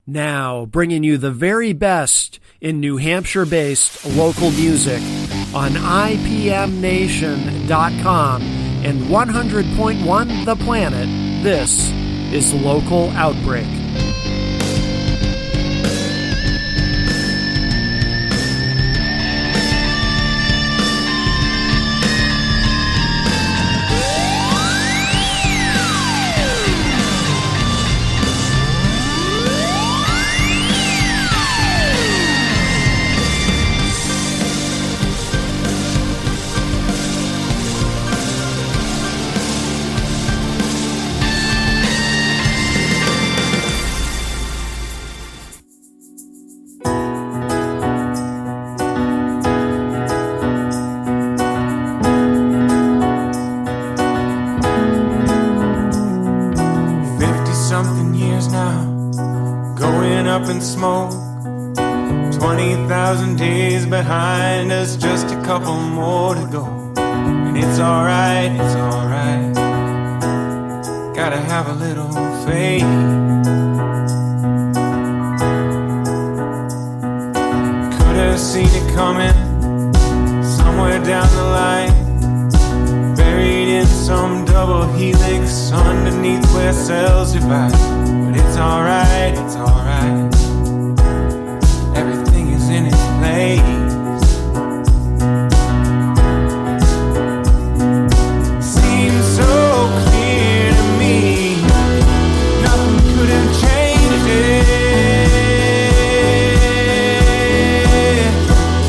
Now, bringing you the very best in New Hampshire-based local music on IPMNation.com and 100.1 The Planet, this is Local Outbreak. Smoke 20,000 days behind us, just a couple more to go. And it's alright, gotta have a little faith. Could have seen it coming somewhere down the line, buried in some double helix underneath where cells divide. But it's alright, everything is in its place. Seems so clear to me, nothing could have changed it.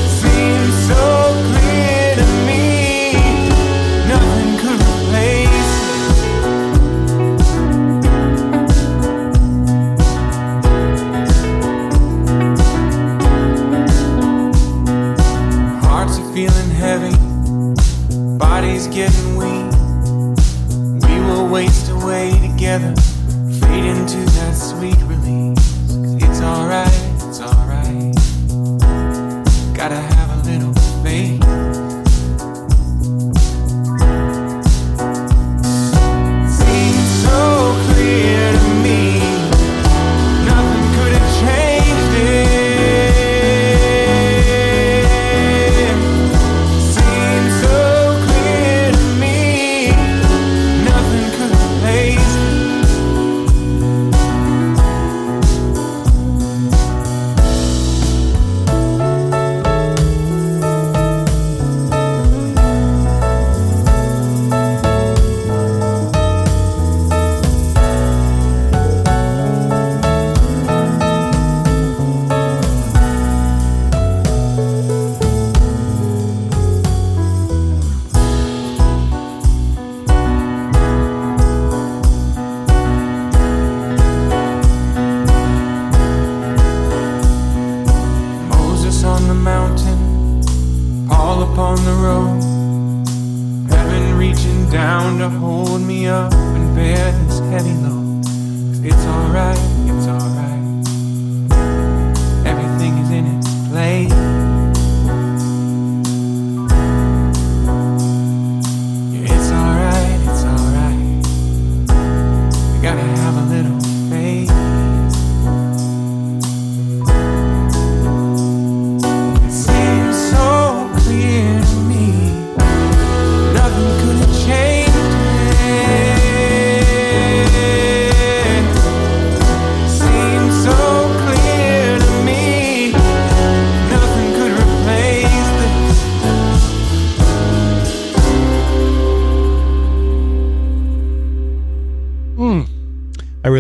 Seems so clear to me, nothing could replace feeling heavy, bodies getting weak. We will waste away together, fade into that sweet release. 'Cause it's alright, gotta have a little faith. Seems so clear to me, nothing could have changed it.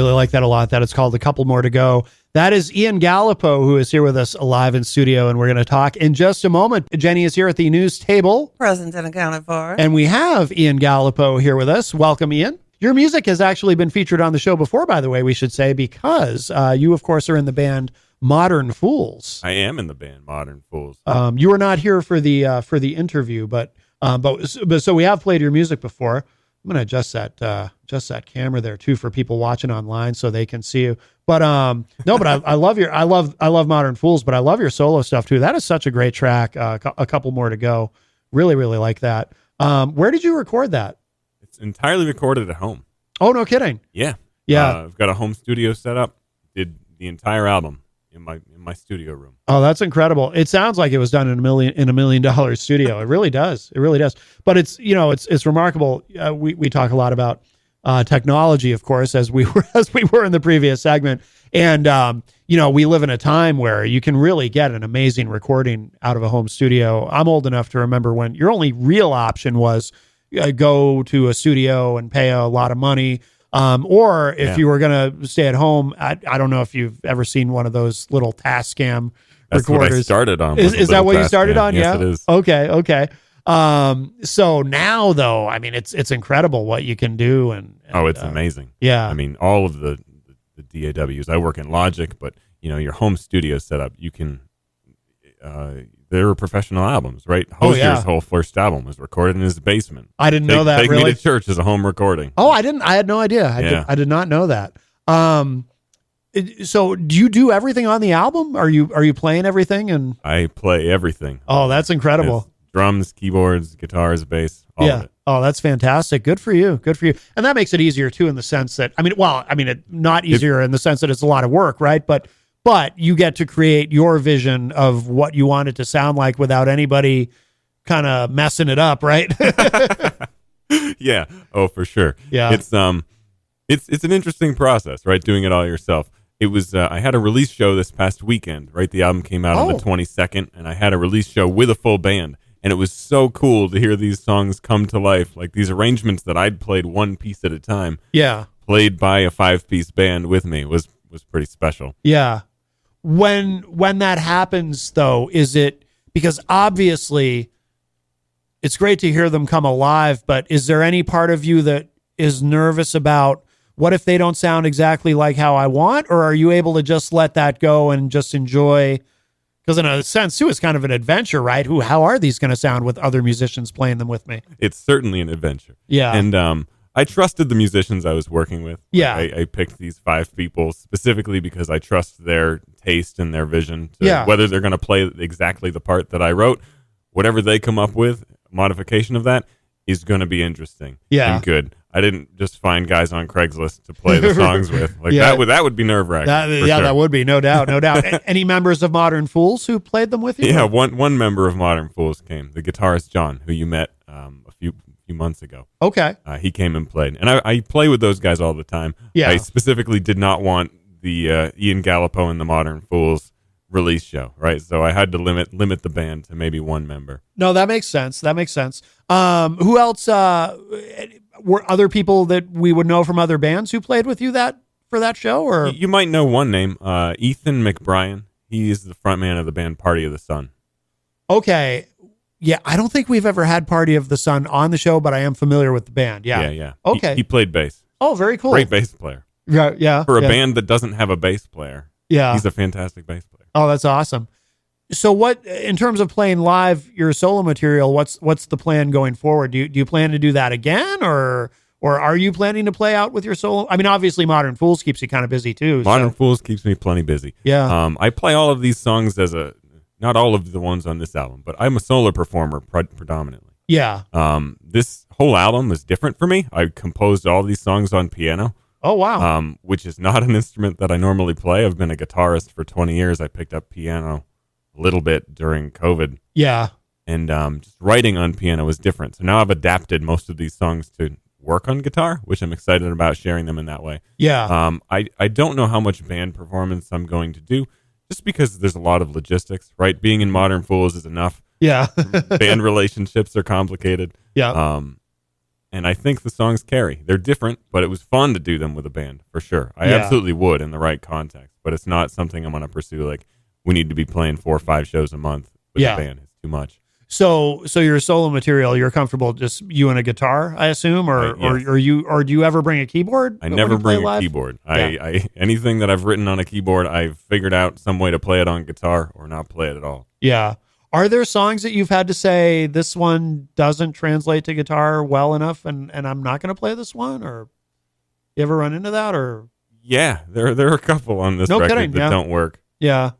Like that a lot, that it's called A Couple More to Go. That is Ian Galipeau, who is here with us live in studio, and we're going to talk in just a moment. Jenny is here at the news table. Present and accounted for. And we have Ian Galipeau here with us. Welcome, Ian. Your music has actually been featured on the show before, by the way, we should say, because you, of course, are in the band Modern Fools. I am in the band Modern Fools. You were not here for the interview, but so we have played your music before. I'm going to adjust that camera there too for people watching online so they can see you. But no, but I love Modern Fools, but I love your solo stuff too. That is such a great track. A couple more to go. Really, really like that. Where did you record that? It's entirely recorded at home. Oh, no kidding. Yeah. Yeah. I've got a home studio set up. Did the entire album in my studio room. Oh, that's incredible. It sounds like it was done in $1 million studio. It really does. It really does. But it's remarkable. We talk a lot about technology, of course, as we were in the previous segment. And we live in a time where you can really get an amazing recording out of a home studio. I'm old enough to remember when your only real option was go to a studio and pay a lot of money. Or if you were going to stay at home, I don't know if you've ever seen one of those little Tascam That's recorders. what I started on. Is that what you started on? Yes, Yeah. it is. Okay. So now though, I mean, it's incredible what you can do. And it's amazing. Yeah. I mean, all of the DAWs, I work in Logic, but your home studio setup, you can, there were professional albums, right? Hozier's whole first album was recorded in his basement. I didn't know that. Take really? Me to Church is a home recording. Oh, I didn't. I had no idea. I did not know that. So do you do everything on the album? Are you playing everything? And I play everything. Oh, that's incredible. It's drums, keyboards, guitars, bass, all of it. Oh, that's fantastic. Good for you. And that makes it easier too, in the sense that, not easier in the sense that it's a lot of work, right? But you get to create your vision of what you want it to sound like without anybody kind of messing it up, right? Yeah. Oh, for sure. Yeah. It's an interesting process, right? Doing it all yourself. It was, I had a release show this past weekend, right? The album came out on the 22nd, and I had a release show with a full band. And it was so cool to hear these songs come to life, like these arrangements that I'd played one piece at a time. Yeah. Played by a 5-piece band with me was pretty special. Yeah. When that happens, though, is it because obviously it's great to hear them come alive, but is there any part of you that is nervous about what if they don't sound exactly like how I want, or are you able to just let that go and just enjoy? Because in a sense, too, it's kind of an adventure, right? How are these going to sound with other musicians playing them with me? It's certainly an adventure. Yeah. And I trusted the musicians I was working with. Yeah. I picked these 5 people specifically because I trust their taste and their vision to whether they're going to play exactly the part that I wrote. Whatever they come up with, modification of that, is going to be interesting and good. I didn't just find guys on Craigslist to play the songs with. That would be nerve-wracking. That would be, no doubt. Any members of Modern Fools who played them with you? Yeah, one member of Modern Fools came, the guitarist John, who you met a few months ago. Okay. He came and played. And I play with those guys all the time. Yeah. I specifically did not want the Ian Galipeau and the Modern Fools release show, right? So I had to limit the band to maybe one member. No, that makes sense. Who else were other people that we would know from other bands who played with you for that show? Or you might know one name, Ethan McBrien. He is the frontman of the band Party of the Sun. Okay. Yeah, I don't think we've ever had Party of the Sun on the show, but I am familiar with the band. Yeah. Okay. He played bass. Oh, very cool. Great bass player. Yeah. For a band that doesn't have a bass player. Yeah. He's a fantastic bass player. Oh, that's awesome. So what, in terms of playing live your solo material, what's the plan going forward? Do you plan to do that again, or are you planning to play out with your solo? I mean, obviously Modern Fools keeps you kind of busy too. Modern Fools keeps me plenty busy. Yeah. I play all of these songs not all of the ones on this album, but I'm a solo performer predominantly. Yeah. This whole album is different for me. I composed all these songs on piano. Oh, wow. Which is not an instrument that I normally play. I've been a guitarist for 20 years. I picked up piano a little bit during COVID. Yeah. And just writing on piano was different. So now I've adapted most of these songs to work on guitar, which I'm excited about sharing them in that way. Yeah. I don't know how much band performance I'm going to do, just because there's a lot of logistics, right? Being in Modern Fools is enough. Yeah. Band relationships are complicated. Yeah. And I think the songs carry. They're different, but it was fun to do them with a band, for sure. I absolutely would in the right context, but it's not something I'm going to pursue. Like, we need to be playing 4 or 5 shows a month with a band. It's too much. So your solo material, you're comfortable just you and a guitar, I assume, or do you ever bring a keyboard? I never bring a keyboard. I anything that I've written on a keyboard, I've figured out some way to play it on guitar or not play it at all. Yeah. Are there songs that you've had to say, this one doesn't translate to guitar well enough and I'm not going to play this one? Or you ever run into that? Or yeah, there are a couple on this record that don't work. Yeah.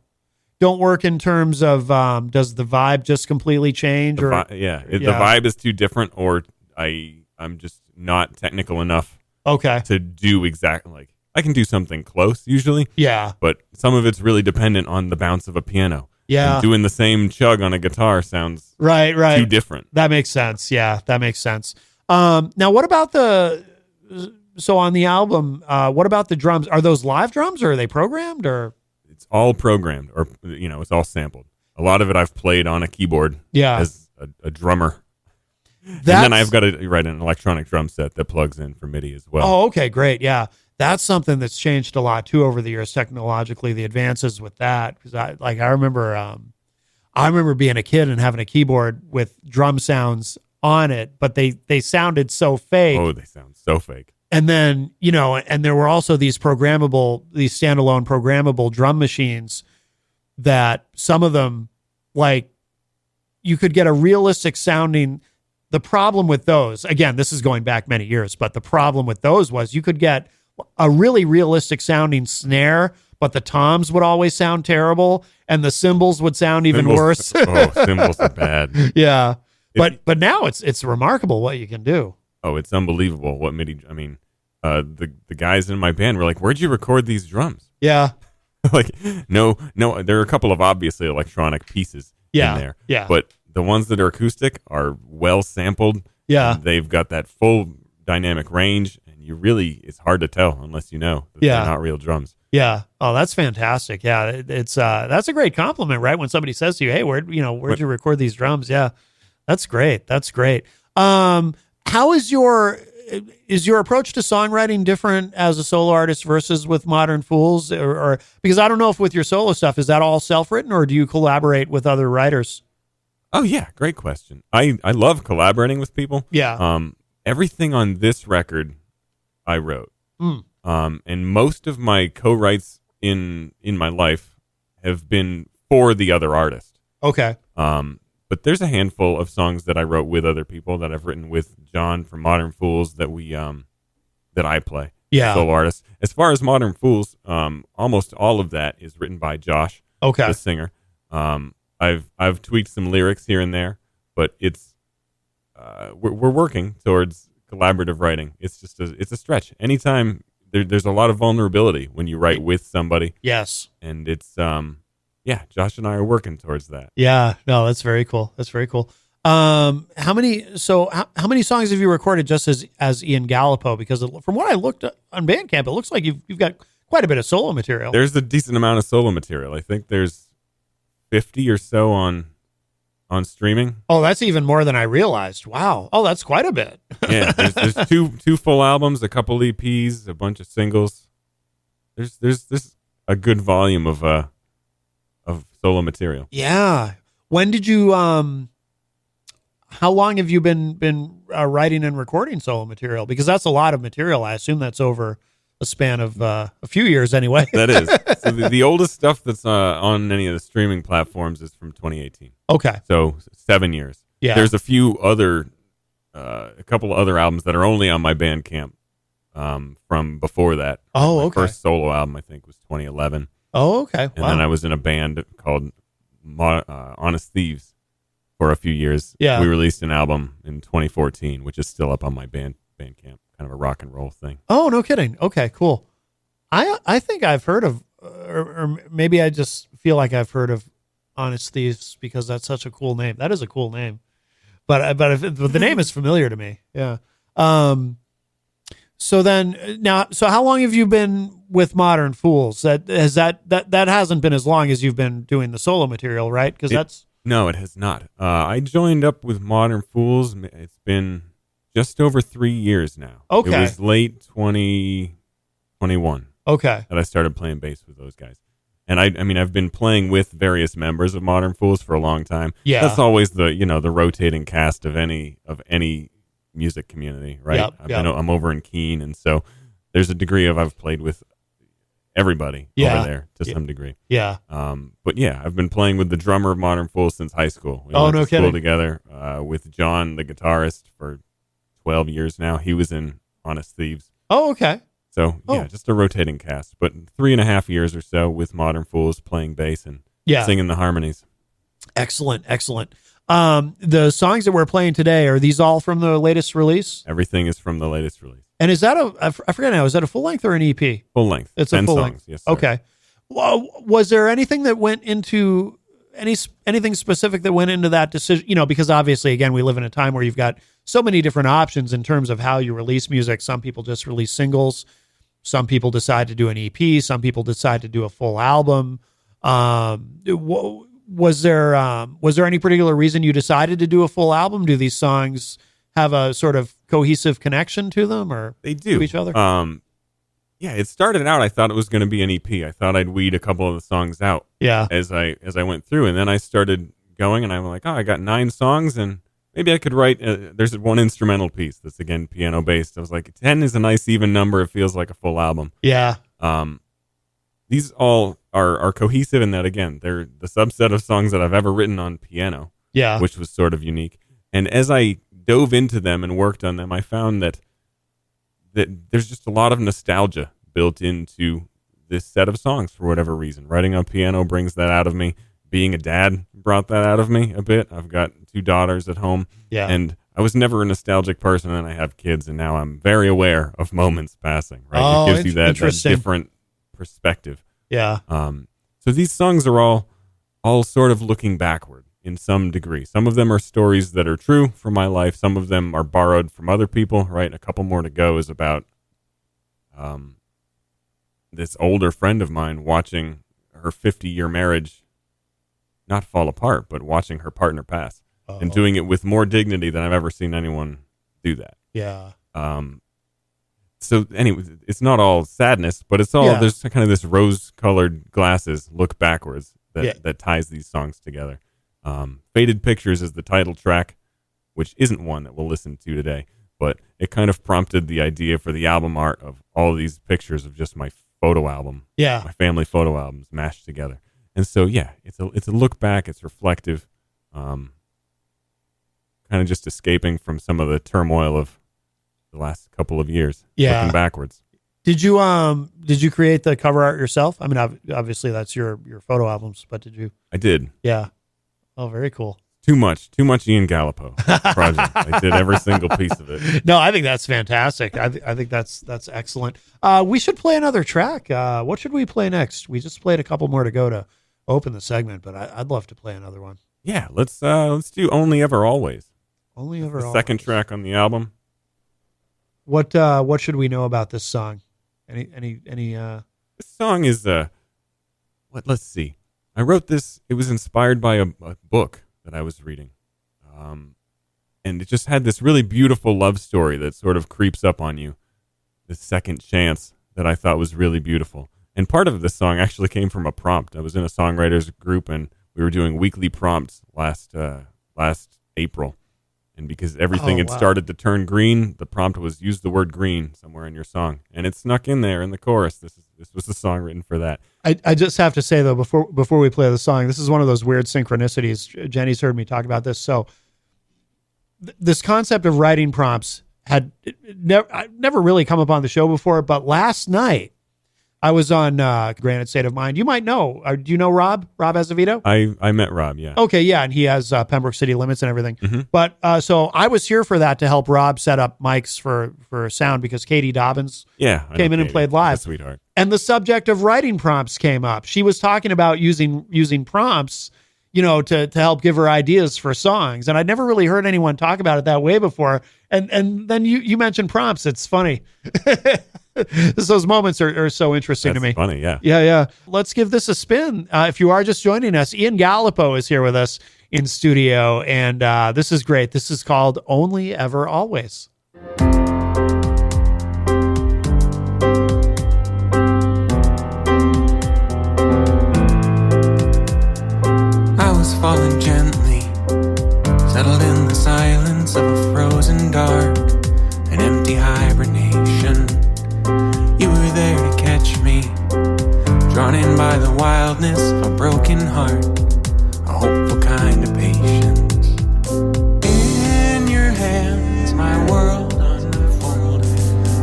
Don't work in terms of, does the vibe just completely change? The vibe is too different, or I'm just not technical enough to do exactly like, I can do something close usually. Yeah. But some of it's really dependent on the bounce of a piano. Yeah. And doing the same chug on a guitar sounds right. too different. That makes sense. Yeah, that makes sense. Now, what about so on the album, what about the drums? Are those live drums or are they programmed or? It's all programmed or, it's all sampled. A lot of it I've played on a keyboard as a drummer. And then I've got to write an electronic drum set that plugs in for MIDI as well. Oh, okay, great. Yeah. That's something that's changed a lot too over the years, technologically, the advances with that. Because I remember being a kid and having a keyboard with drum sounds on it, but they sounded so fake. Oh, they sound so fake. And then, and there were also these standalone programmable drum machines that some of them, like, you could get a realistic sounding. The problem with those, again, this is going back many years, but the problem with those was you could get a really realistic sounding snare, but the toms would always sound terrible and the cymbals would sound even worse. Cymbals are bad. Yeah. But now it's remarkable what you can do. Oh, it's unbelievable what MIDI. I mean, the guys in my band were like, "Where'd you record these drums?" Yeah. Like, no, there are a couple of obviously electronic pieces in there. Yeah. But the ones that are acoustic are well sampled. Yeah. They've got that full dynamic range, and it's hard to tell unless you know that they're not real drums. Yeah. Oh, that's fantastic. Yeah. It's that's a great compliment, right? When somebody says to you, "Hey, where'd you record these drums?" Yeah. That's great. That's great. How is your approach to songwriting different as a solo artist versus with Modern Fools? Or because I don't know if with your solo stuff, is that all self-written or do you collaborate with other writers? Oh yeah, great question. I love collaborating with people. Yeah. Everything on this record I wrote. And most of my co-writes in my life have been for the other artist. Okay. But there's a handful of songs that I wrote with other people that I've written with John from Modern Fools that I play. Yeah. Solo artist. As far as Modern Fools, almost all of that is written by Josh, the singer. I've tweaked some lyrics here and there, but it's we're working towards collaborative writing. It's just it's a stretch. Anytime there's a lot of vulnerability when you write with somebody. Yes. And it's Josh and I are working towards that. Yeah, no, that's very cool. That's very cool. How many songs have you recorded just as Ian Galipeau? Because from what I looked at on Bandcamp, it looks like you've got quite a bit of solo material. There's a decent amount of solo material. I think there's 50 or so on streaming. Oh, that's even more than I realized. Wow. Oh, that's quite a bit. Yeah, there's two full albums, a couple EPs, a bunch of singles. There's a good volume of solo material. Yeah. When did you how long have you been writing and recording solo material? Because that's a lot of material. I assume that's over a span of a few years anyway. That is. So the oldest stuff that's on any of the streaming platforms is from 2018. Okay. So 7 years. Yeah. There's a couple of other albums that are only on my Bandcamp from before that. Oh, my okay. first solo album, I think, was 2011. Oh, okay. And then I was in a band called Honest Thieves for a few years. Yeah. We released an album in 2014, which is still up on my Bandcamp, kind of a rock and roll thing. Oh, no kidding. Okay, cool. I think I've heard of, or maybe I just feel like I've heard of Honest Thieves because that's such a cool name. That is a cool name. But the name is familiar to me. Yeah. So how long have you been with Modern Fools? That hasn't been as long as you've been doing the solo material, right? Because no, it has not. I joined up with Modern Fools. It's been just over 3 years now. Okay. It was late 2021. Okay. That I started playing bass with those guys. And I mean, I've been playing with various members of Modern Fools for a long time. Yeah. That's always the rotating cast of any music community, right? Yep. I'm over in Keene, and so there's a degree of I've played with everybody over there to some degree. Yeah. But yeah, I've been playing with the drummer of Modern Fools since high school. We went to school together with John, the guitarist, for 12 years now. He was in Honest Thieves. Oh, okay. So just a rotating cast, but 3.5 years or so with Modern Fools playing bass and singing the harmonies. Excellent. The songs that we're playing today, are these all from the latest release? Everything is from the latest release. And is that I forget now, is that a full length or an EP? Full length. It's a full length. Yes, sir. Okay. Well, was there anything that went into anything specific that went into that decision? You know, because obviously, again, we live in a time where you've got so many different options in terms of how you release music. Some people just release singles. Some people decide to do an EP. Some people decide to do a full album. Was there any particular reason you decided to do a full album? Do these songs have a sort of cohesive connection to them, or they do to each other? Yeah, it started out, I thought it was going to be an EP. I thought I'd weed a couple of the songs out. Yeah. As I went through, and then I started going, and I'm like, I got 9 songs, and maybe I could write. There's one instrumental piece that's again piano based. I was like, 10 is a nice even number. It feels like a full album. Yeah. These all are cohesive in that, again, they're the subset of songs that I've ever written on piano. Yeah. Which was sort of unique. And as I dove into them and worked on them, I found that there's just a lot of nostalgia built into this set of songs for whatever reason. Writing on piano brings that out of me. Being a dad brought that out of me a bit. I've got 2 daughters at home. Yeah. And I was never a nostalgic person, and I have kids, and now I'm very aware of moments passing, right? Oh, it gives you that different perspective. Yeah. So these songs are all sort of looking backward in some degree. Some of them are stories that are true from my life. Some of them are borrowed from other people, right? A couple more to go is about this older friend of mine watching her 50-year marriage not fall apart, but watching her partner pass. Uh-oh. And doing it with more dignity than I've ever seen anyone do that. Yeah. So anyway, it's not all sadness, but it's all, there's kind of this rose-colored glasses look backwards that ties these songs together. Faded Pictures is the title track, which isn't one that we'll listen to today, but it kind of prompted the idea for the album art of all of these pictures of just my photo album. Yeah. My family photo albums mashed together. And so, yeah, it's a look back. It's reflective, kind of just escaping from some of the turmoil of the last couple of years. Yeah. Looking backwards. Did you create the cover art yourself? I mean, obviously that's your photo albums, but did you? I did. Yeah. Oh, very cool. Too much Ian Galipeau project. I did every single piece of it. No, I think that's fantastic. I think that's excellent. We should play another track. What should we play next? We just played a couple more to go to open the segment, but I'd love to play another one. Yeah, let's do Only Ever Always. Only Ever Always. Second track on the album. What should we know about this song? Any This song is let's see. I wrote this, it was inspired by a book that I was reading. And it just had this really beautiful love story that sort of creeps up on you. This second chance that I thought was really beautiful. And part of this song actually came from a prompt. I was in a songwriters group, and we were doing weekly prompts last April. And because everything had started to turn green, the prompt was use the word green somewhere in your song. And it snuck in there in the chorus. This was the song written for that. I just have to say, though, before we play the song, this is one of those weird synchronicities. Jenny's heard me talk about this. So this concept of writing prompts had never really come up on the show before. But last night, I was on Granite State of Mind. You might know. Do you know Rob Azevedo? I met Rob, yeah. Okay, yeah, and he has Pembroke City Limits and everything. Mm-hmm. But so I was here for that to help Rob set up mics for sound because Katie Dobbins came in and played live. Sweetheart. And the subject of writing prompts came up. She was talking about using prompts, to help give her ideas for songs. And I'd never really heard anyone talk about it that way before. And then you mentioned prompts. It's funny. Those moments are so interesting to me. Funny, yeah. Yeah. Let's give this a spin. If you are just joining us, Ian Galipeau is here with us in studio, and this is great. This is called Only Ever Always. I was falling gently, settled in the silence of a frozen dark, an empty hibernation. You were there to catch me, drawn in by the wildness of a broken heart, a hopeful kind of patience. In your hands, my world unfolded.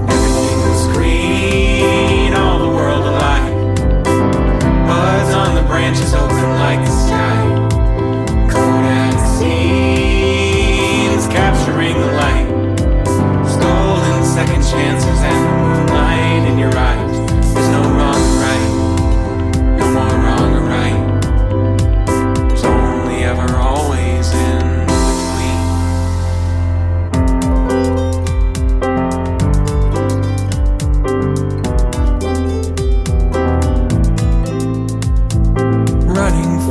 Everything was green, all the world alive. Buds on the branches open like the sky. Kodak scenes capturing the light. Stolen second chances.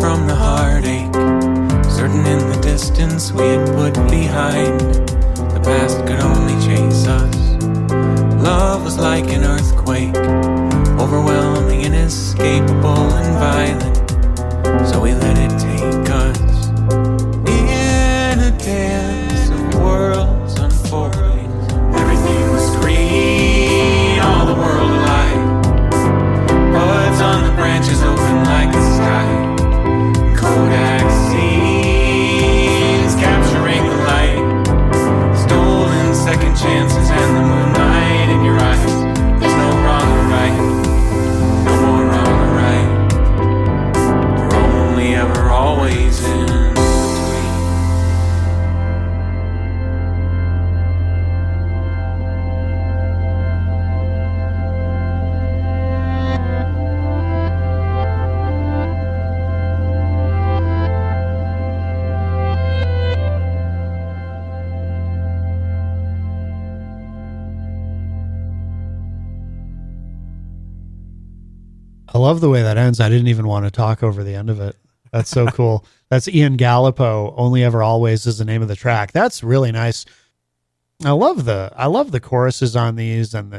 from the heartache, certain in the distance we had put behind. The past could only chase us. Love was like an earthquake, overwhelming, inescapable and violent. So we let it take us in a dance of worlds unfolding. Everything was green, all the world alive. Buds on the branches open like the sky. Kodak scenes capturing the light. Stolen second chances and the moonlight in your eyes. There's no wrong or right, no more wrong or right. We're only ever always in between. I love the way that ends. I didn't even want to talk over the end of it. That's so cool. That's Ian Galipeau. Only Ever Always is the name of the track. That's really nice. I love the choruses on these, and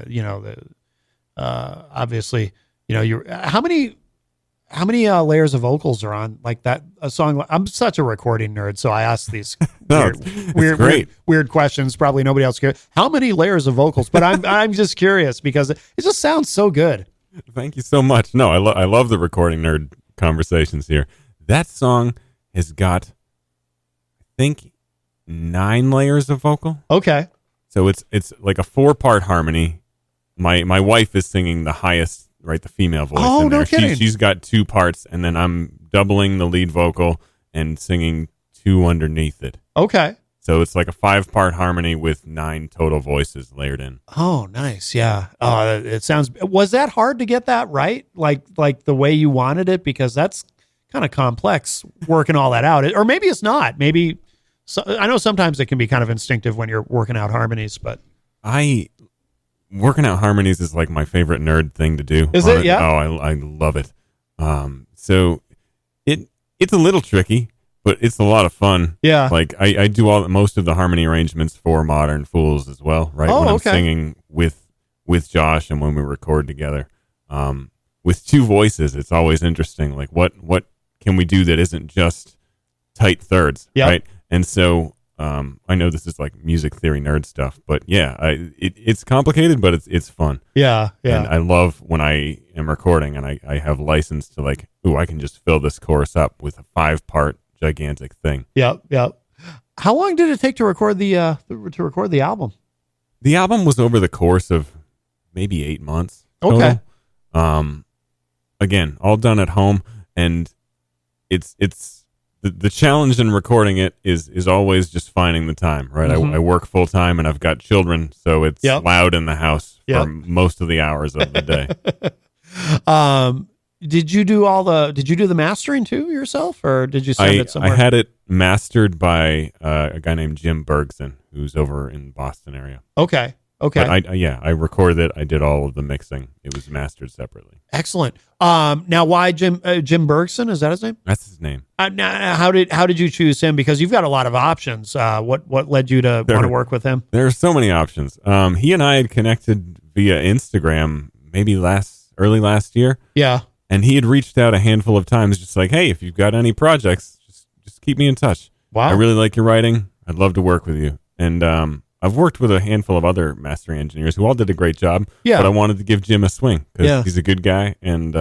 obviously, how many layers of vocals are on like that a song. I'm such a recording nerd, so I ask these weird questions. Probably nobody else cares. How many layers of vocals? But I'm just curious because it just sounds so good. Thank you so much. No, I love the recording nerd conversations here. That song has got, I think, 9 layers of vocal. Okay. So it's like a 4-part harmony. My wife is singing the highest, right, the female voice. Oh, in there. No kidding. She's got 2 parts, and then I'm doubling the lead vocal and singing 2 underneath it. Okay. So it's like a 5-part harmony with 9 total voices layered in. Oh, nice. Yeah. It sounds, was that hard to get that right? Like the way you wanted it? Because that's kind of complex working all that out. Or maybe it's not. Maybe, I know sometimes it can be kind of instinctive when you're working out harmonies, but. Working out harmonies is like my favorite nerd thing to do. Is it? Yeah. Oh, I love it. So it's a little tricky, but it's a lot of fun. Yeah. Like I do most of the harmony arrangements for Modern Fools as well, right? Oh, when I'm okay. singing with Josh and when we record together. With 2 voices, it's always interesting. Like what can we do that isn't just tight thirds, Yep. right? And so I know this is like music theory nerd stuff, but yeah, it's complicated, but it's fun. Yeah. Yeah. And I love when I am recording and I have license to like, I can just fill this chorus up with a 5-part gigantic thing. Yep. How long did it take to record the album? The album was over the course of maybe 8 months. Okay. Total. Again, all done at home, and it's the challenge in recording it is always just finding the time, right? Mm-hmm. I work full time and I've got children, so it's loud in the house for most of the hours of the day. Did you do the mastering too yourself, or did you send it somewhere? I had it mastered by a guy named Jim Bergson, who's over in the Boston area. Okay. But I recorded it. I did all of the mixing. It was mastered separately. Excellent. Now, why Jim Bergson? Is that his name? That's his name. Now, how did you choose him? Because you've got a lot of options. What led you to want to work with him? There are so many options. He and I had connected via Instagram maybe early last year. Yeah. And he had reached out a handful of times, just like, hey, if you've got any projects, just keep me in touch. Wow. I really like your writing. I'd love to work with you. And I've worked with a handful of other mastering engineers who all did a great job. Yeah. But I wanted to give Jim a swing because he's a good guy, and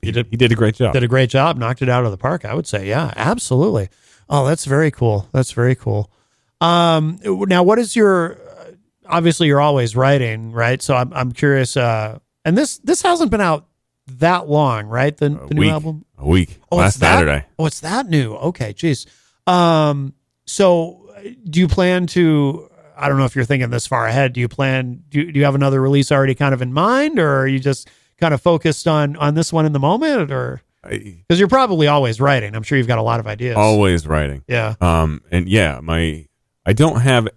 he did a great job. Did a great job. Knocked it out of the park, I would say. Yeah, absolutely. Oh, that's very cool. That's very cool. Now, what is your? Obviously, you're always writing, right? So I'm curious. And this hasn't been out that long, right? The new album. A week. Oh, Last Saturday. It's that new. Okay, geez. So do you plan to? I don't know if you're thinking this far ahead. Do you have another release already kind of in mind, or are you just kind of focused on this one in the moment, or? Because you're probably always writing. I'm sure you've got a lot of ideas. Always writing. Yeah. And yeah, I don't have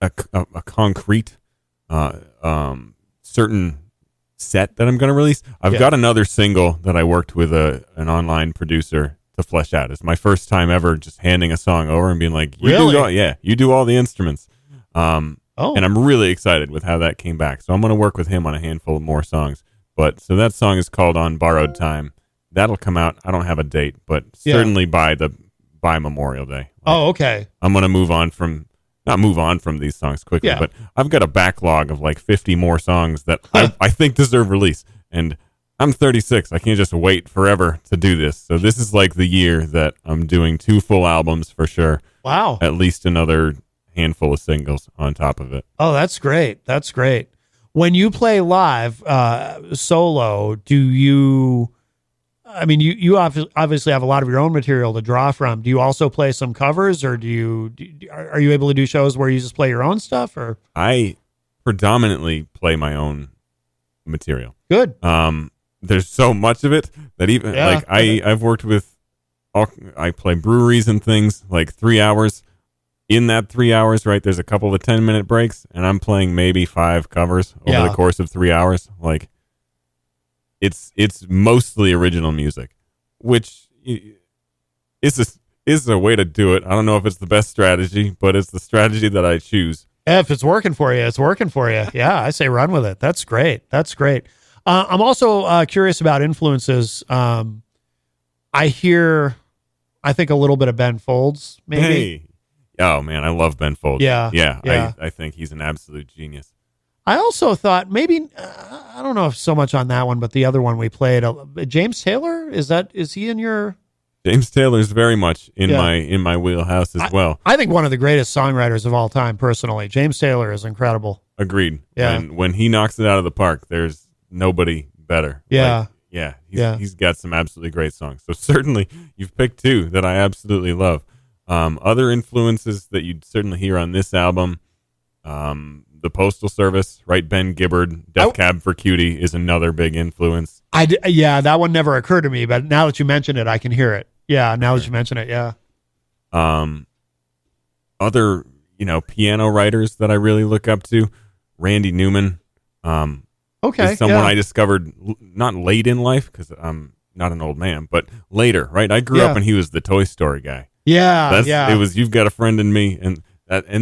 a concrete certain set that I'm going to release. I've got another single that I worked with an online producer to flesh out. It's my first time ever just handing a song over and being like, you do all the instruments. And I'm really excited with how that came back. So I'm going to work with him on a handful of more songs. But so that song is called On Borrowed Time. That'll come out. I don't have a date, but certainly by Memorial Day. Okay. I'm going to not move on from these songs quickly, but I've got a backlog of like 50 more songs that I think deserve release. And I'm 36. I can't just wait forever to do this. So this is like the year that I'm doing 2 full albums for sure. Wow. At least another handful of singles on top of it. Oh, that's great. That's great. When you play live solo, do you... I mean, you obviously have a lot of your own material to draw from. Do you also play some covers, or are you able to do shows where you just play your own stuff? Or I predominantly play my own material. Good. There's so much of it that even I've worked with. I play breweries and things like 3 hours. In that 3 hours, right, there's a couple of 10-minute breaks, and I'm playing maybe 5 covers over the course of 3 hours. Like. It's mostly original music, which is a way to do it. I don't know if it's the best strategy, but it's the strategy that I choose. If it's working for you, it's working for you. Yeah, I say run with it. That's great. That's great. I'm also curious about influences. I think a little bit of Ben Folds, maybe. Hey. Oh, man, I love Ben Folds. Yeah. I think he's an absolute genius. I also thought maybe I don't know if so much on that one, but the other one we played, James Taylor, is he in your? James Taylor's very much in my wheelhouse as well. I think one of the greatest songwriters of all time, personally. James Taylor is incredible. Agreed. Yeah. When he knocks it out of the park, there's nobody better. Yeah. He's got some absolutely great songs. So certainly you've picked 2 that I absolutely love. Other influences that you'd certainly hear on this album. The Postal Service, right? Ben Gibbard, Death Cab for Cutie is another big influence. That one never occurred to me, but now that you mention it, I can hear it. Yeah, now that you mention it, yeah. Other, piano writers that I really look up to, Randy Newman. Is someone I discovered not late in life because I'm not an old man, but later, right? I grew up and he was the Toy Story guy. Yeah, It was You've Got a Friend in Me, and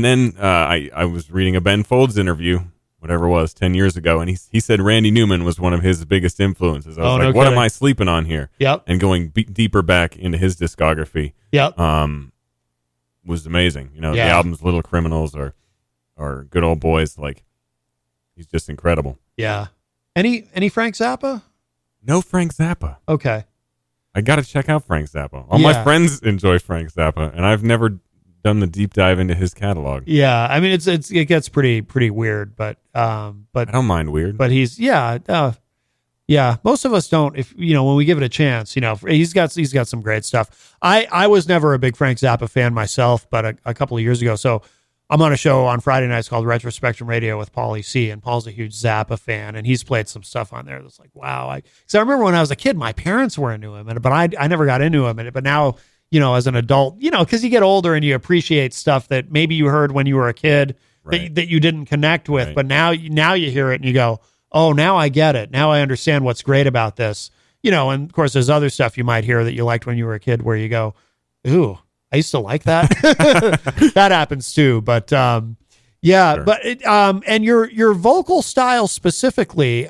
then I was reading a Ben Folds interview, whatever it was, 10 years ago, and he said Randy Newman was one of his biggest influences. I was what am I sleeping on here? Yep. And going deeper back into his discography was amazing. The albums Little Criminals or Good Old Boys, like, he's just incredible. Yeah. Any Frank Zappa? No Frank Zappa. Okay. I got to check out Frank Zappa. All my friends enjoy Frank Zappa, and I've never done the deep dive into his catalog. Yeah, I mean it gets pretty weird, but I don't mind weird. But he's most of us don't. If when we give it a chance, he's got some great stuff. I was never a big Frank Zappa fan myself, but a couple of years ago. So I'm on a show on Friday nights called Retrospectrum Radio with Paulie C, and Paul's a huge Zappa fan, and he's played some stuff on there that's like, wow. So I remember when I was a kid, my parents were into him, but I never got into him, but now. As an adult, because you get older and you appreciate stuff that maybe you heard when you were a kid that you didn't connect with, but now you hear it and you go, oh, now I get it. Now I understand what's great about this. And of course there's other stuff you might hear that you liked when you were a kid where you go, ooh, I used to like that. That happens too. But sure. But and your vocal style specifically,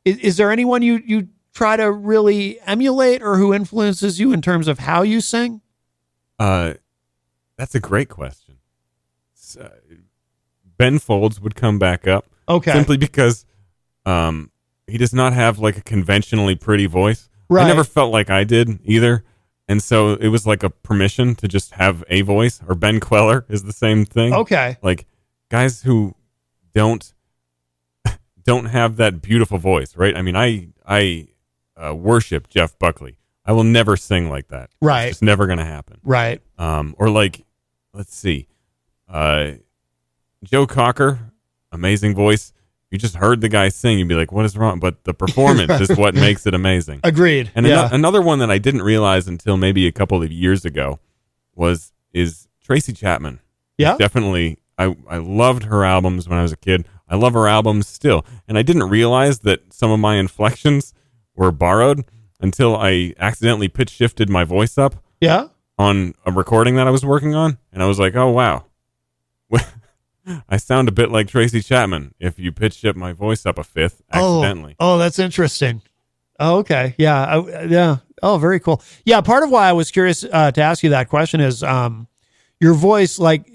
is there anyone you try to really emulate or who influences you in terms of how you sing? That's a great question. Ben Folds would come back up. Okay. Simply because he does not have like a conventionally pretty voice. Right. I never felt like I did either. And so it was like a permission to just have a voice. Or Ben Queller is the same thing. Okay. Like guys who don't have that beautiful voice, right? I mean, I worship Jeff Buckley. I will never sing like that. Right. It's never going to happen. Right. Or like, let's see, Joe Cocker, amazing voice. You just heard the guy sing, you'd be like, what is wrong? But the performance is what makes it amazing. Agreed. And another one that I didn't realize until maybe a couple of years ago is Tracy Chapman. Yeah. Definitely. I loved her albums when I was a kid. I love her albums still. And I didn't realize that some of my inflections were borrowed until I accidentally pitch shifted my voice up. Yeah. On a recording that I was working on. And I was like, oh, wow. I sound a bit like Tracy Chapman if you pitch shift my voice up a fifth accidentally. Oh, that's interesting. Oh, okay. Yeah. Yeah. Oh, very cool. Yeah. Part of why I was curious to ask you that question is your voice, like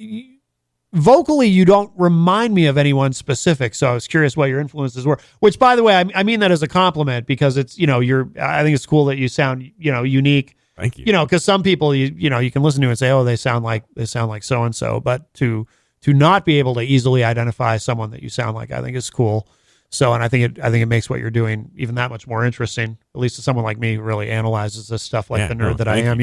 vocally, you don't remind me of anyone specific. So I was curious what your influences were, which, by the way, I mean that as a compliment because it's, I think it's cool that you sound, unique. Thank you. Because some people, you can listen to and say, oh, they sound like so-and-so, but to not be able to easily identify someone that you sound like, I think is cool. So, and I think it makes what you're doing even that much more interesting, at least to someone like me who really analyzes this stuff like the nerd that I am,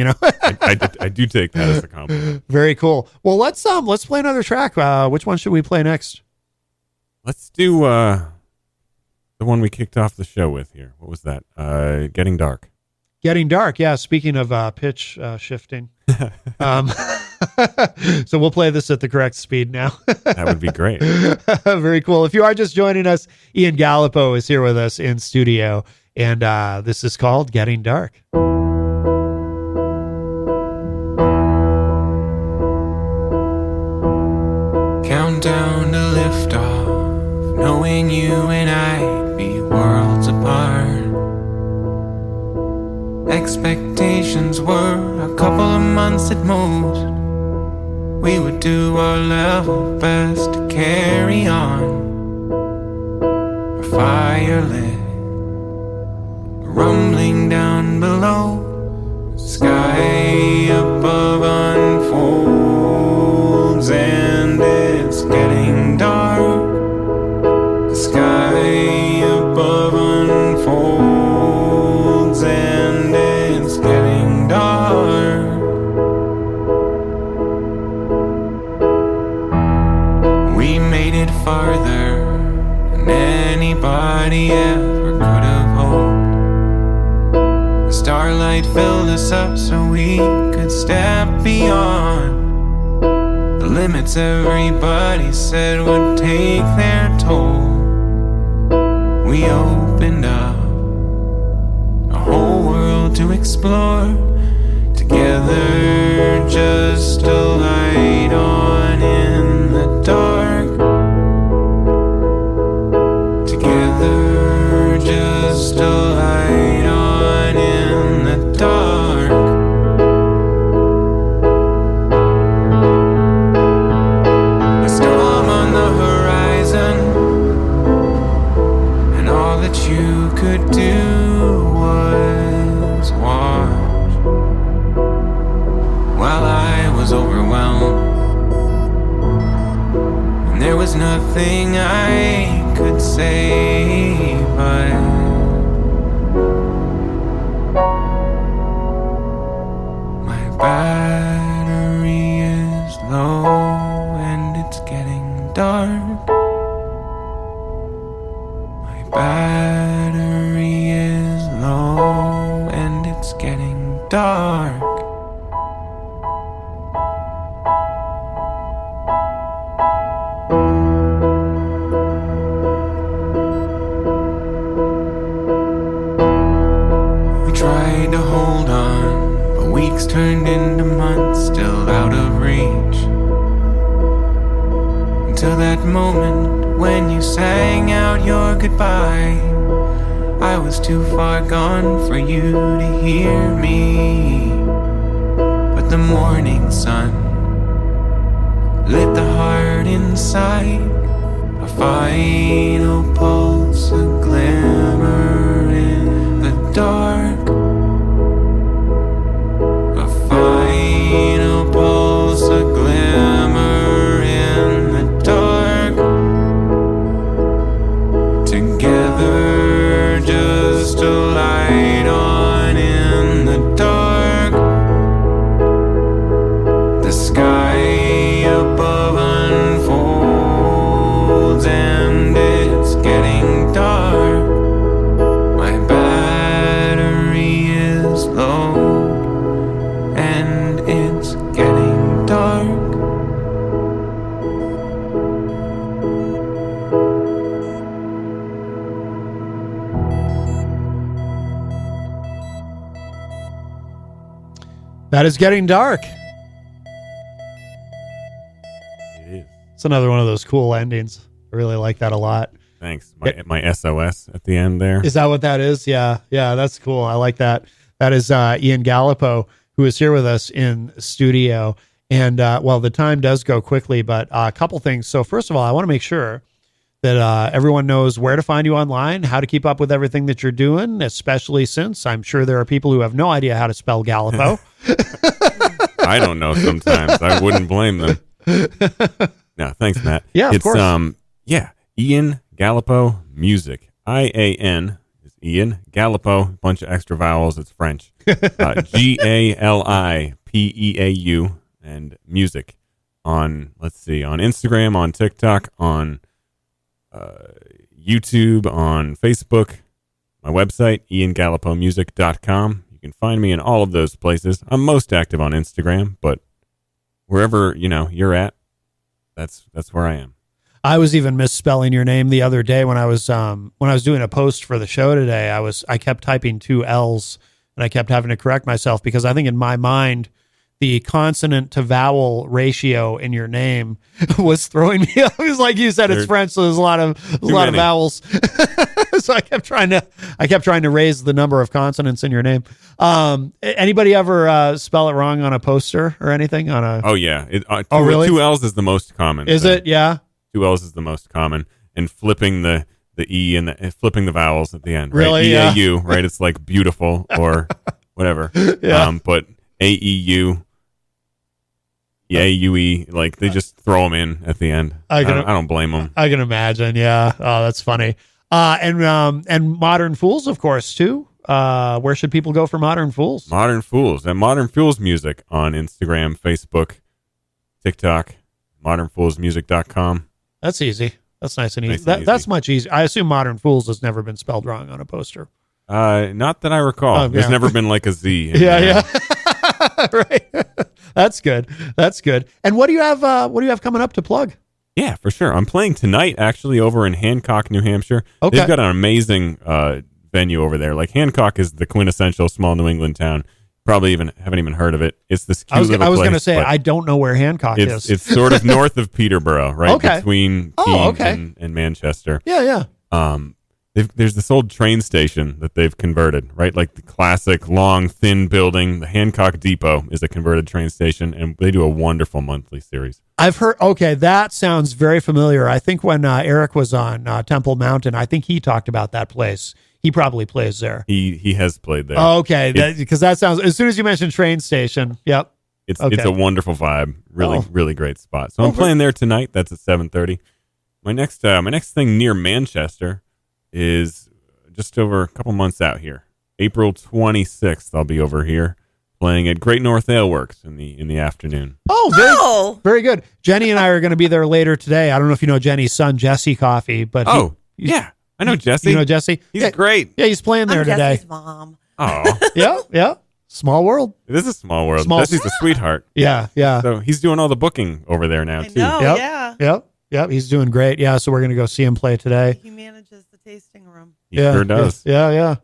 I do take that as a compliment. Very cool. Well, let's play another track. Which one should we play next? Let's do the one we kicked off the show with here. What was that? Getting Dark. Getting Dark. Yeah. Speaking of pitch shifting. So we'll play this at the correct speed now. That would be great. Very cool. If you are just joining us, Ian Galipeau is here with us in studio, and this is called Getting Dark. Countdown to liftoff, knowing you and I'd be worlds apart. Expectations were a couple of months at most. We would do our level best to carry on. Our fire lit, rumbling down below. The sky above unfolds and it's getting dark. The sky above unfolds and it's getting dark. We made it farther than anybody ever could have hoped. The starlight filled us up so we could step beyond the limits everybody said would take their toll. We opened up a whole world to explore together, just a light on in the dark. Together, just a light on in the dark. A storm on the horizon, and all that you could do was watch while I was overwhelmed, and there was nothing I could say but my battery is low and it's getting dark. My battery is low and it's getting dark. We tried to hold on, but weeks turned into months, still out of reach. Until that moment when you sang out your goodbye, I was too far gone for you to hear me. But the morning sun lit the heart inside, a final pulse, a glimmer in the dark. A final pulse, a glimmer in the dark. Together, just a light on in the dark. The sky above unfolds and it's getting dark. My battery That is getting dark. It is. It's another one of those cool endings. I really like that a lot. Thanks. My SOS at the end there. Is that what that is? Yeah. Yeah, that's cool. I like that. That is Ian Galipeau, who is here with us in studio. And, well, the time does go quickly, but a couple things. So first of all, I want to make sure that everyone knows where to find you online, how to keep up with everything that you're doing, especially since I'm sure there are people who have no idea how to spell Galipeau. I don't know sometimes. I wouldn't blame them. No, thanks, Matt. Yeah, of course. Ian Galipeau Music. IAN is Ian. Galipeau, bunch of extra vowels. It's French. GALIPEAU and music on, let's see, on Instagram, on TikTok, on YouTube, on Facebook, my website, iangalipeaumusic.com. You can find me in all of those places. I'm most active on Instagram, but wherever, you're at, that's where I am. I was even misspelling your name the other day when I was doing a post for the show today. I kept typing 2 L's and I kept having to correct myself because I think in my mind the consonant to vowel ratio in your name was throwing me off. It was like you said, it's French, so there's a lot of vowels. So I kept trying to raise the number of consonants in your name. Anybody ever spell it wrong on a poster or anything? Oh yeah. Really? 2 L's is the most common. Is it? Yeah. 2 L's is the most common, and flipping the E and flipping the vowels at the end. Right? Really? EAU, Yeah. right? It's like beautiful or whatever. Yeah. But AEU, AUE, like they just throw them in at the end. I don't blame them. I can imagine. Yeah. Oh, that's funny. And Modern Fools, of course, too. Where should people go for Modern Fools? Modern Fools and Modern Fools Music on Instagram, Facebook, TikTok, modernfoolsmusic.com. That's easy. That's nice and easy. That's much easier. I assume Modern Fools has never been spelled wrong on a poster. Not that I recall. Oh, There's never been like a Z. Yeah. Right. That's good. That's good. And what do you have coming up to plug? Yeah, for sure. I'm playing tonight actually over in Hancock, New Hampshire. Okay. They've got an amazing venue over there. Like Hancock is the quintessential small New England town. Probably haven't even heard of it. It's this cute little place. I was going to say I don't know where Hancock is. It's sort of north of Peterborough, right? Okay. Between Keene and Manchester. Yeah. There's this old train station that they've converted, right? Like the classic long, thin building. The Hancock Depot is a converted train station, and they do a wonderful monthly series. I've heard. Okay, that sounds very familiar. I think when Eric was on Temple Mountain, I think he talked about that place. He probably plays there. He has played there. Oh, okay, because that sounds. As soon as you mentioned train station, yep. It's a wonderful vibe. Really great spot. So I'm playing there tonight. That's at 7:30. My next thing near Manchester is just over a couple months out here. April 26th, I'll be over here playing at Great North Ale Works in the afternoon. Oh, very good. Jenny and I are going to be there later today. I don't know if you know Jenny's son, Jesse Coffey, but yeah, I know Jesse. You know Jesse? He's great. Yeah, he's playing there today. Jesse's mom. Oh, yeah. Small world. It is a small world. Jesse's a sweetheart. Yeah. So he's doing all the booking over there now too. I know, Yep. He's doing great. Yeah. So we're going to go see him play today. He manages the tasting room. He sure does. Yeah.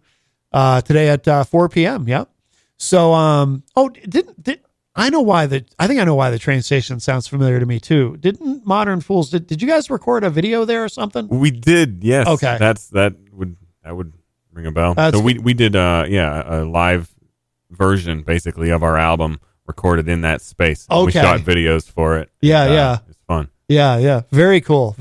Today at 4 p.m. Yep. So, I know why I think I know why the train station sounds familiar to me too. Didn't Modern Fools, did you guys record a video there or something? We did. Yes. Okay. That would ring a bell. So we did a live version basically of our album recorded in that space. Okay. We shot videos for it. Yeah. It's fun. Yeah. Very cool.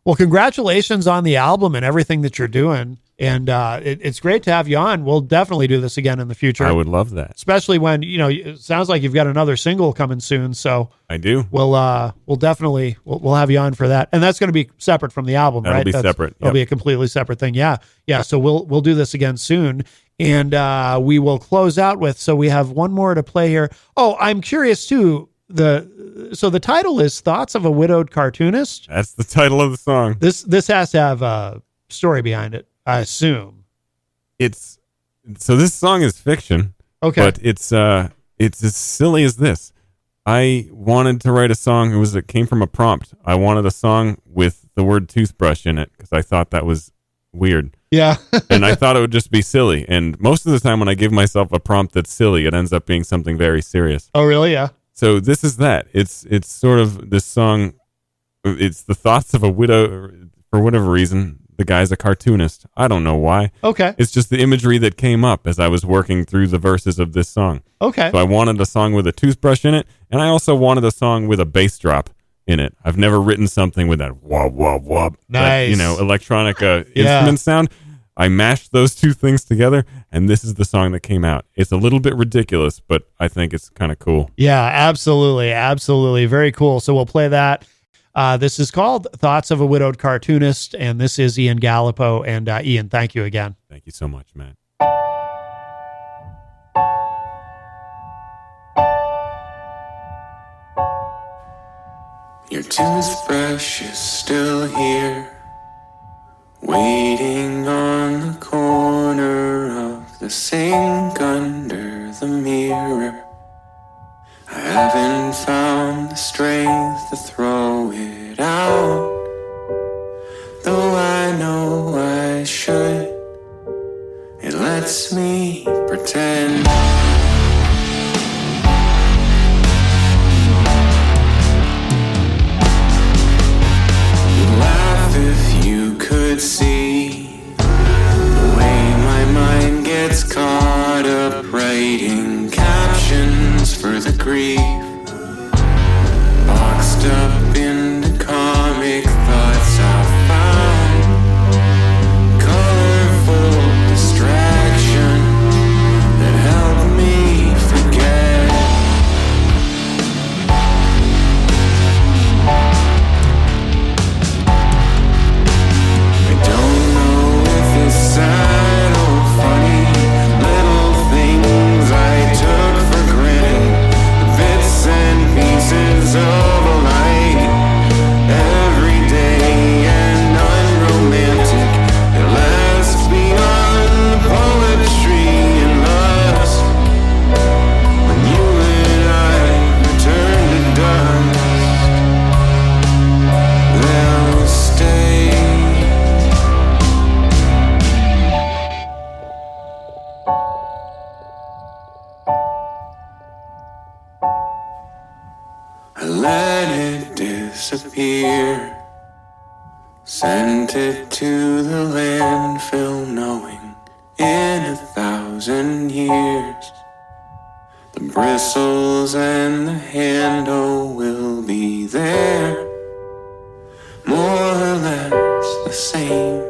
Well, congratulations on the album and everything that you're doing. And it's great to have you on. We'll definitely do this again in the future. I would love that. Especially when, it sounds like you've got another single coming soon. So I do. We'll definitely have you on for that. And that's going to be separate from the album, That'll right? be separate. It'll be a completely separate thing. Yeah. So we'll do this again soon. And we will close out with, so we have one more to play here. Oh, I'm curious too. So the title is Thoughts of a Widowed Cartoonist. That's the title of the song. This has to have a story behind it, I assume. So this song is fiction. Okay. But it's as silly as this. I wanted to write a song. It came from a prompt. I wanted a song with the word toothbrush in it because I thought that was weird. Yeah. And I thought it would just be silly. And most of the time when I give myself a prompt that's silly, it ends up being something very serious. Oh, really? Yeah. So this is that. It's sort of this song. It's the thoughts of a widow. For whatever reason, the guy's a cartoonist. I don't know why. Okay. It's just the imagery that came up as I was working through the verses of this song. Okay. So I wanted a song with a toothbrush in it, and I also wanted a song with a bass drop in it. I've never written something with that wop wop wop. Nice. That, electronic instrument sound. I mashed those two things together, and this is the song that came out. It's a little bit ridiculous, but I think it's kind of cool. Yeah, absolutely. Absolutely. Very cool. So we'll play that. This is called Thoughts of a Widowed Cartoonist, and this is Ian Galipeau. And Ian, thank you again. Thank you so much, Matt. Your toothbrush is still here, waiting on the corner of the sink under the mirror. I haven't found the strength to throw it out, though I know I should. It lets me pretend. If you could see the way my mind gets caught up writing captions for the grief, boxed up in the comic thoughts I found, colorful distraction that helped me forget. Sad or funny, little things I took for granted, the bits and pieces of a light, everyday and unromantic, it lasts beyond the poetry and lust. When you and I return to dust, they'll stay. I let it disappear, sent it to the landfill, knowing in 1,000 years the bristles and the handle will be there, more or less the same.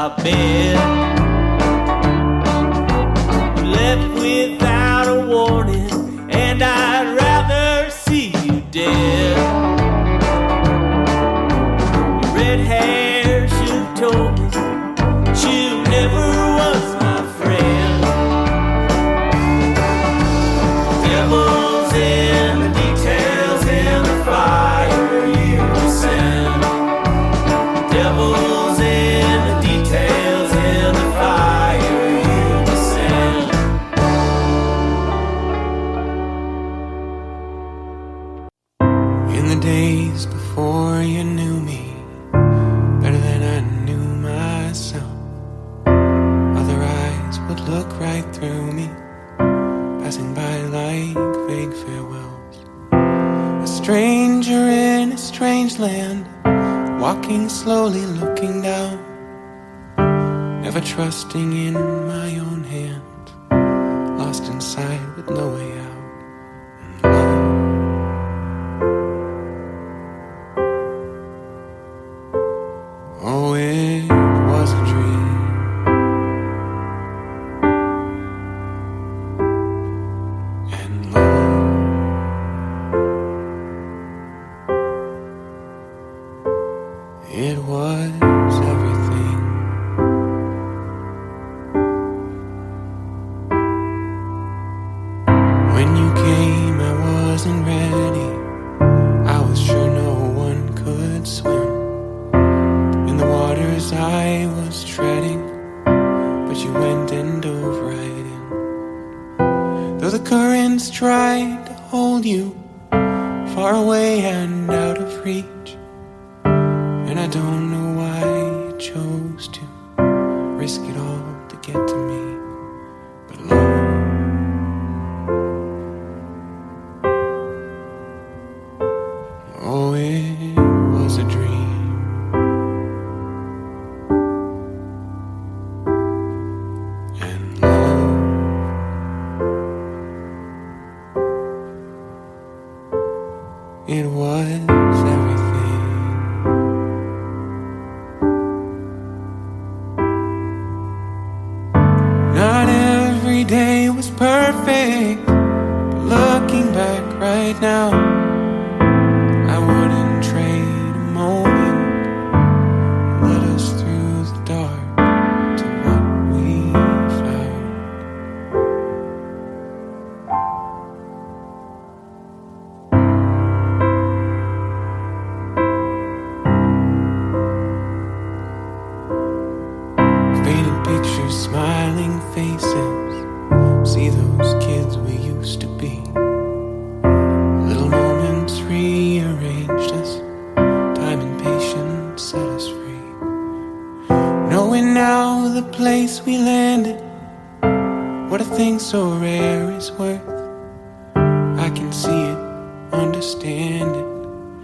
my bed. You left without a warning, and I'd rather see you dead. Your red hair should have told me that you never was my friend. Devil's in the details, in the fire you send. Devil's in the details, in the fire you descend. In the days before you knew me better than I knew myself, other eyes would look right through me, passing by like vague farewells. A stranger in a strange land, walking slowly, looking down, never trusting in my own hand, lost inside with no way out. And love, oh, it was a dream. And love, it was everything. When you came, I wasn't ready. I was sure no one could swim in the waters I was treading, but you went and dove right in. Though the currents tried to hold you far away and out of reach, and I don't know why you chose to risk it all to get to me. But love, oh, it was a dream. And love, it was everything. Not every day was perfect, but looking back right now, I wouldn't trade a moment. Led us through the dark to what we found. Faded pictures, smiling faces, see those kids we used to be. Little moments rearranged us, time and patience set us free. Knowing now the place we landed, what a thing so rare is worth. I can see it, understand it,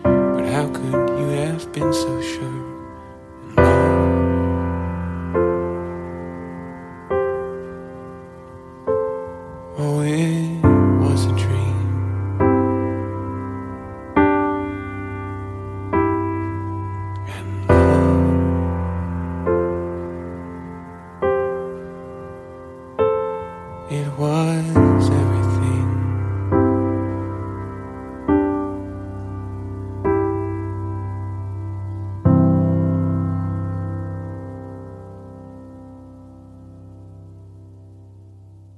but how could you have been so